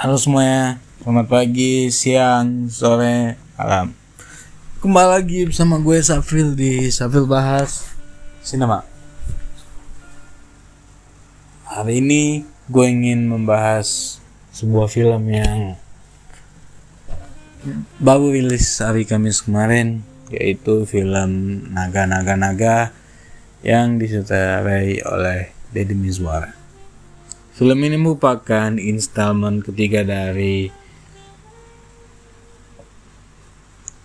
Halo semuanya, selamat pagi, siang, sore, malam. Kembali lagi bersama gue Safril di Safril Bahas Sinema. Hari ini gue ingin membahas sebuah film yang baru rilis hari Kamis kemarin, yaitu film Naga yang disutradarai oleh Deddy Mizwar. Film ini merupakan installment ketiga dari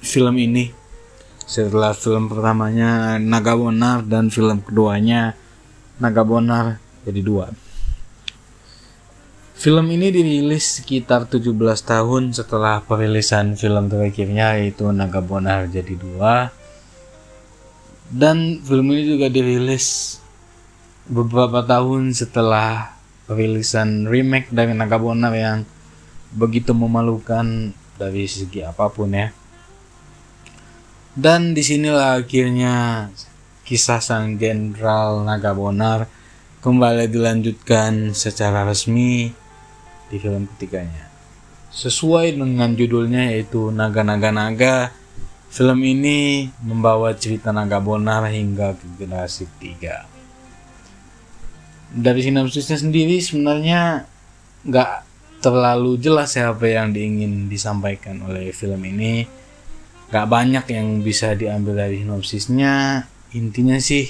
film ini. Setelah film pertamanya Naga Bonar dan film keduanya Naga Bonar jadi dua. Film ini dirilis sekitar 17 tahun setelah perilisan film terakhirnya, yaitu Naga Bonar jadi dua. Dan film ini juga dirilis beberapa tahun setelah perilisan remake dari Naga Bonar yang begitu memalukan dari segi apapun ya. Dan disinilah akhirnya kisah sang jenderal Naga Bonar kembali dilanjutkan secara resmi di film ketiganya. Sesuai dengan judulnya, yaitu Naga. Film ini membawa cerita Naga Bonar hingga ke generasi ketiga. Dari sinopsisnya sendiri sebenarnya nggak terlalu jelas ya apa yang ingin disampaikan oleh film ini. Nggak banyak yang bisa diambil dari sinopsisnya. Intinya sih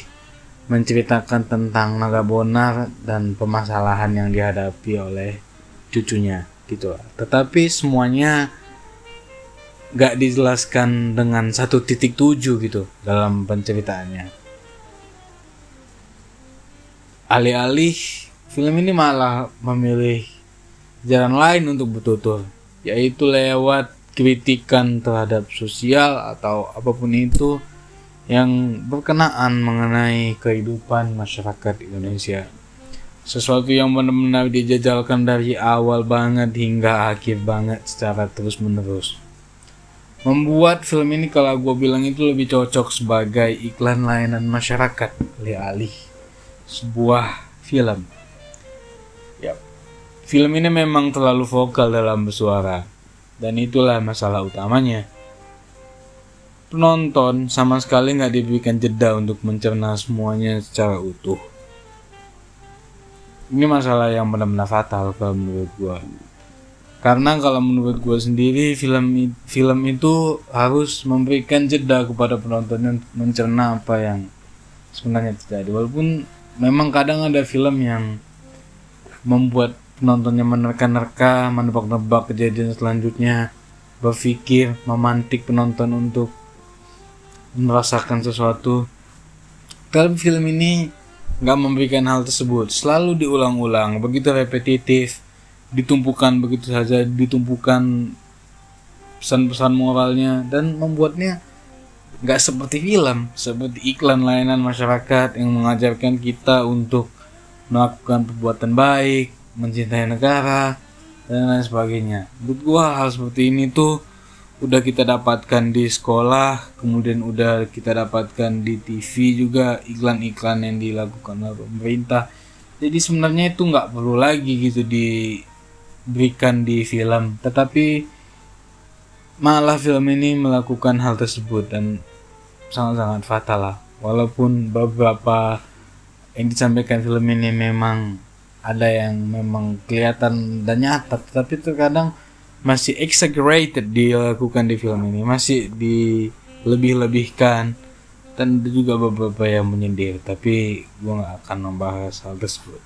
menceritakan tentang Naga Bonar dan permasalahan yang dihadapi oleh cucunya gitu lah. Tetapi semuanya nggak dijelaskan dengan 1.7 gitu dalam penceritaannya. Alih-alih film ini malah memilih jalan lain untuk bertutur, yaitu lewat kritikan terhadap sosial atau apapun itu yang berkenaan mengenai kehidupan masyarakat Indonesia. Sesuatu yang benar-benar dijajalkan dari awal banget hingga akhir banget secara terus-menerus. Membuat film ini, kalau gue bilang, itu lebih cocok sebagai iklan layanan masyarakat alih-alih sebuah film. Ya, film ini memang terlalu vokal dalam bersuara, dan itulah masalah utamanya. Penonton sama sekali nggak diberikan jeda untuk mencerna semuanya secara utuh. Ini masalah yang benar-benar fatal kalau menurut gue. Karena kalau menurut gue sendiri, film itu harus memberikan jeda kepada penontonnya untuk mencerna apa yang sebenarnya terjadi. Walaupun memang kadang ada film yang membuat penontonnya menerka-nerka, menebak-nebak kejadian selanjutnya, berpikir, memantik penonton untuk merasakan sesuatu. Tapi film ini gak memberikan hal tersebut. Selalu diulang-ulang, begitu repetitif, ditumpukan begitu saja, ditumpukan pesan-pesan moralnya, dan membuatnya gak seperti film, seperti iklan layanan masyarakat yang mengajarkan kita untuk melakukan perbuatan baik, mencintai negara, dan lain sebagainya. Menurut gua hal seperti ini tuh udah kita dapatkan di sekolah, kemudian udah kita dapatkan di TV juga, iklan-iklan yang dilakukan oleh pemerintah. Jadi sebenarnya itu gak perlu lagi gitu diberikan di film, tetapi malah film ini melakukan hal tersebut dan sangat-sangat fatal lah. Walaupun beberapa yang disampaikan film ini memang ada yang memang kelihatan dan nyata, tetapi terkadang masih exaggerated dilakukan di film ini, masih dilebih-lebihkan, dan ada juga beberapa yang menyindir. Tapi gue gak akan membahas hal tersebut.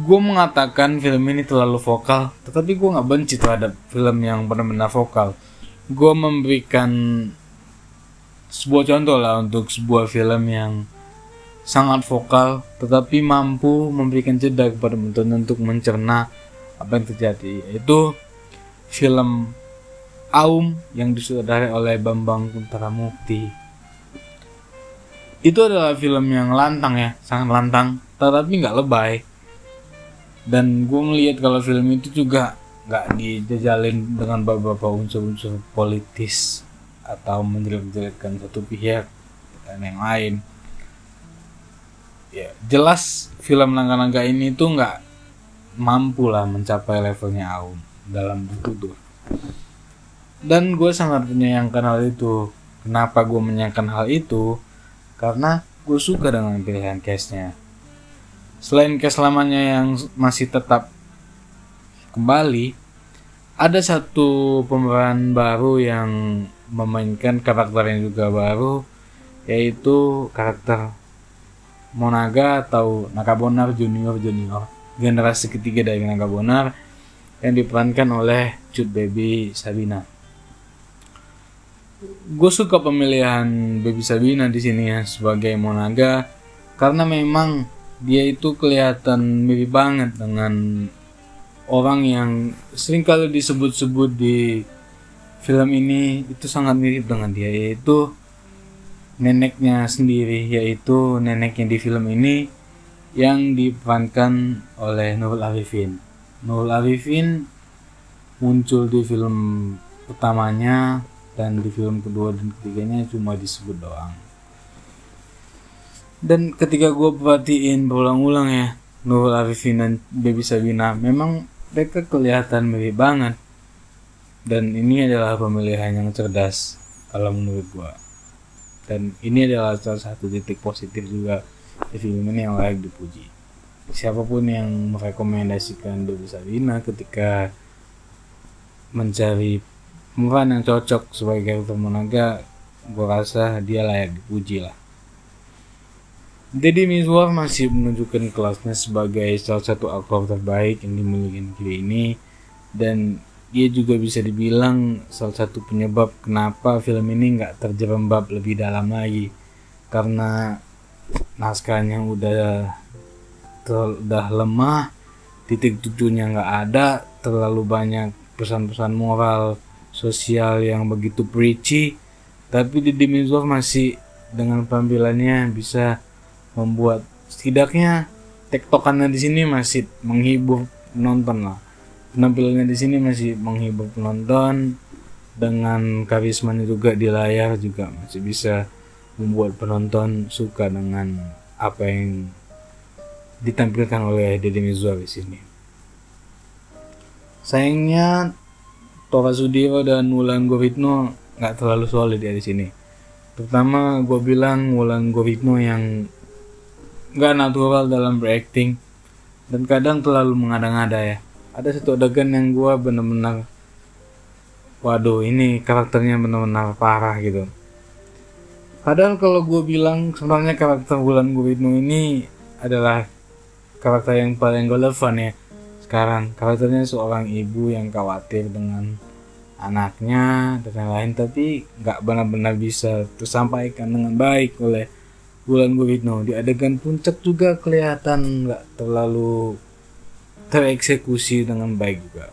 Gue mengatakan film ini terlalu vokal, tetapi gue gak benci terhadap film yang benar-benar vokal. Gue memberikan sebuah contoh lah untuk sebuah film yang sangat vokal tetapi mampu memberikan jeda kepada penonton untuk mencerna apa yang terjadi, yaitu film Aum yang disutradarai oleh Bambang Kuntaramukti. Itu adalah film yang lantang ya, sangat lantang, tetapi gak lebay. Dan gue melihat kalau film itu juga gak dijajalin dengan beberapa unsur-unsur politis atau menjelek-jelekkan satu pihak dan yang lain. Ya, jelas film Naga ini tuh mampu lah mencapai levelnya Aum dalam bertutur. Dan gue sangat menyayangkan hal itu. Kenapa gue menyayangkan hal itu? Karena gue suka dengan pilihan cast-nya. Selain cast lamanya yang masih tetap kembali, ada satu pemeran baru yang memainkan karakter yang juga baru, yaitu karakter Monaga atau Nakabonar Junior, generasi ketiga dari Nakabonar, yang diperankan oleh Cut Baby Sabina. Gue suka pemilihan Baby Sabina di sini ya sebagai Monaga, karena memang dia itu kelihatan mirip banget dengan orang yang sering kali disebut-sebut di film ini. Itu sangat mirip dengan dia, yaitu neneknya sendiri, yaitu neneknya di film ini yang diperankan oleh Nurul Arifin. Nurul Arifin muncul di film pertamanya, dan di film kedua dan ketiganya cuma disebut doang. Dan ketika gue perhatiin berulang-ulang ya, Nurul Arifin dan Baby Sabina, memang mereka kelihatan mirip banget. Dan ini adalah pemilihan yang cerdas kalau menurut gue. Dan ini adalah salah satu titik positif juga di film ini yang layak dipuji. Siapapun yang merekomendasikan Baby Sabina ketika mencari pemeran yang cocok sebagai karakter Monaga, gue rasa dia layak dipuji lah. Deddy Mizwar masih menunjukkan kelasnya sebagai salah satu aktor terbaik yang dimiliki negeri ini, dan dia juga bisa dibilang salah satu penyebab kenapa film ini nggak terjerembab lebih dalam lagi, karena naskahnya udah lemah, titik tujuannya nggak ada, terlalu banyak pesan-pesan moral sosial yang begitu preachy, tapi Deddy Mizwar masih dengan penampilannya bisa membuat setidaknya tektokannya di sini masih menghibur penonton lah. Penampilannya di sini masih menghibur penonton, dengan karismanya juga di layar juga masih bisa membuat penonton suka dengan apa yang ditampilkan oleh Deddy Mizwar di sini. Sayangnya Tora Sudiro dan Wulan Guritno nggak terlalu solid ya di sini. Pertama gue bilang Wulan Guritno yang nggak natural dalam berakting dan kadang terlalu mengada-ngada ya. Ada satu adegan yang gue benar-benar, waduh ini karakternya benar-benar parah gitu. Padahal kalau gue bilang sebenarnya karakter Wulan Guritno ini adalah karakter yang paling relevan ya. Sekarang karakternya seorang ibu yang khawatir dengan anaknya dan lain-lain, tapi nggak benar-benar bisa tersampaikan dengan baik oleh Wulan Guritno. Di adegan puncak juga kelihatan nggak terlalu tereksekusi dengan baik juga.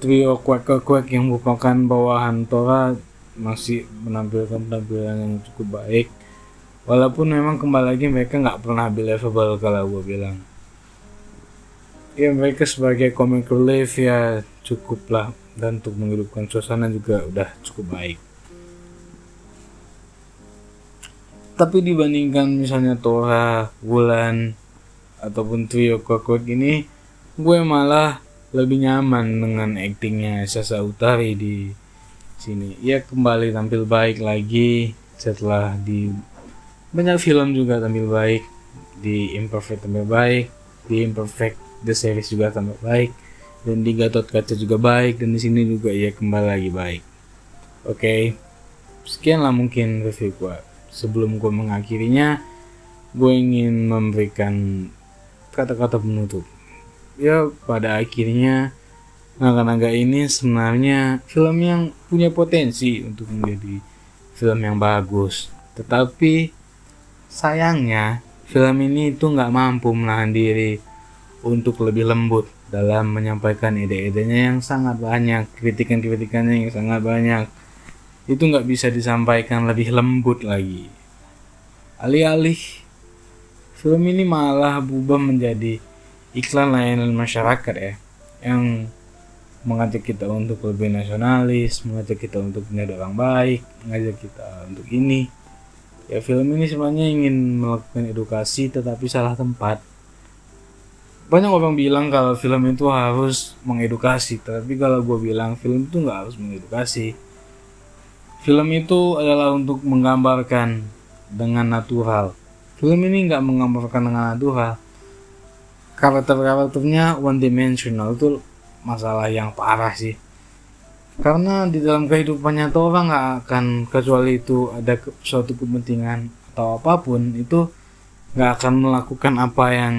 Trio Quack yang merupakan bawahan Tora masih menampilkan penampilan yang cukup baik, walaupun memang kembali lagi mereka nggak pernah believable kalau gue bilang. Ya mereka sebagai comic relief ya cukup lah, dan untuk menghidupkan suasana juga udah cukup baik. Tapi dibandingkan misalnya Tora, Wulan, ataupun trio Quack ini, gue malah lebih nyaman dengan aktingnya Sasa Utari di sini. Ia kembali tampil baik lagi setelah di banyak film juga tampil baik, di Imperfect tampil baik, di Imperfect The Series juga tampil baik, dan di Gatot Kaca juga baik, dan di sini juga ia kembali lagi baik. Oke, sekianlah mungkin review gue. Sebelum gue mengakhirinya, gue ingin memberikan kata-kata penutup. Ya, pada akhirnya Naga-Naga ini sebenarnya film yang punya potensi untuk menjadi film yang bagus. Tetapi sayangnya film ini itu nggak mampu menahan diri untuk lebih lembut dalam menyampaikan ide-idenya yang sangat banyak, kritikan-kritikannya yang sangat banyak. Itu nggak bisa disampaikan lebih lembut lagi. Alih-alih film ini malah berubah menjadi iklan layanan masyarakat ya, yang mengajak kita untuk lebih nasionalis, mengajak kita untuk menjadi orang baik, mengajak kita untuk ini. Ya film ini sebenarnya ingin melakukan edukasi tetapi salah tempat. banyak orang bilang kalau film itu harus mengedukasi, tapi kalau gue bilang film itu nggak harus mengedukasi. Film itu adalah untuk menggambarkan dengan natural. Film ini nggak menggambarkan dengan natural. Karakternya one dimensional, itu masalah yang parah sih. Karena di dalam kehidupan nyata orang nggak akan, kecuali itu ada suatu kepentingan atau apapun, itu nggak akan melakukan apa yang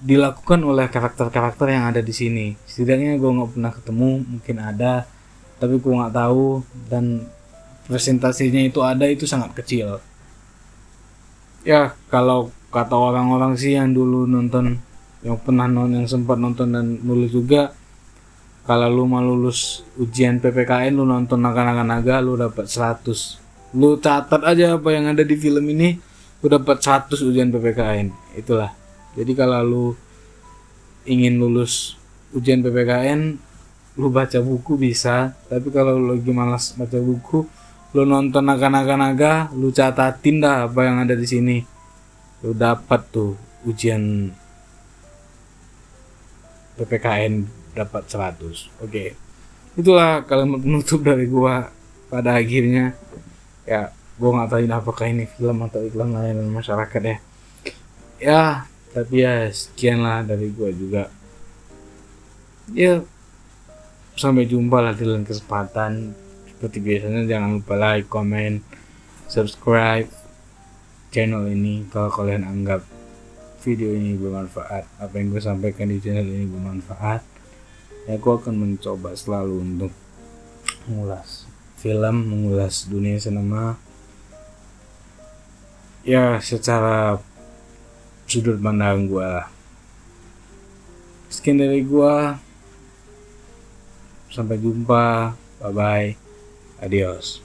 dilakukan oleh karakter-karakter yang ada di sini. Setidaknya gue nggak pernah ketemu, mungkin ada, tapi gue nggak tahu, dan presentasinya itu ada, itu sangat kecil. Ya kalau kata orang-orang sih yang dulu nonton, yang pernah nonton, yang sempat nonton dan nulis juga, kalau lu mau lulus ujian PPKN, lu nonton Naga-Naga, lu dapat 100. Lu catat aja apa yang ada di film ini, lu dapat 100 ujian PPKN. Itulah. Jadi kalau lu ingin lulus ujian PPKN, lu baca buku bisa, tapi kalau lu lagi malas baca buku, lu nonton Naga, lu catatin dah apa yang ada di sini, lu dapat tuh ujian PPKN, dapat 100. Oke. Itulah kalimat penutup dari gua pada akhirnya. Ya, gua nggak tahu apakah ini film atau iklan layanan masyarakat ya. Ya, tapi ya sekian lah dari gua juga. Ya, sampai jumpa lah di lain kesempatan. Seperti biasanya jangan lupa like, comment, subscribe channel ini kalau kalian anggap video ini bermanfaat, apa yang gue sampaikan di channel ini bermanfaat. Ya, gue akan mencoba selalu untuk mengulas film, mengulas dunia sinema ya secara sudut pandang gue lah. Sekian dari gue, sampai jumpa, bye bye, adios.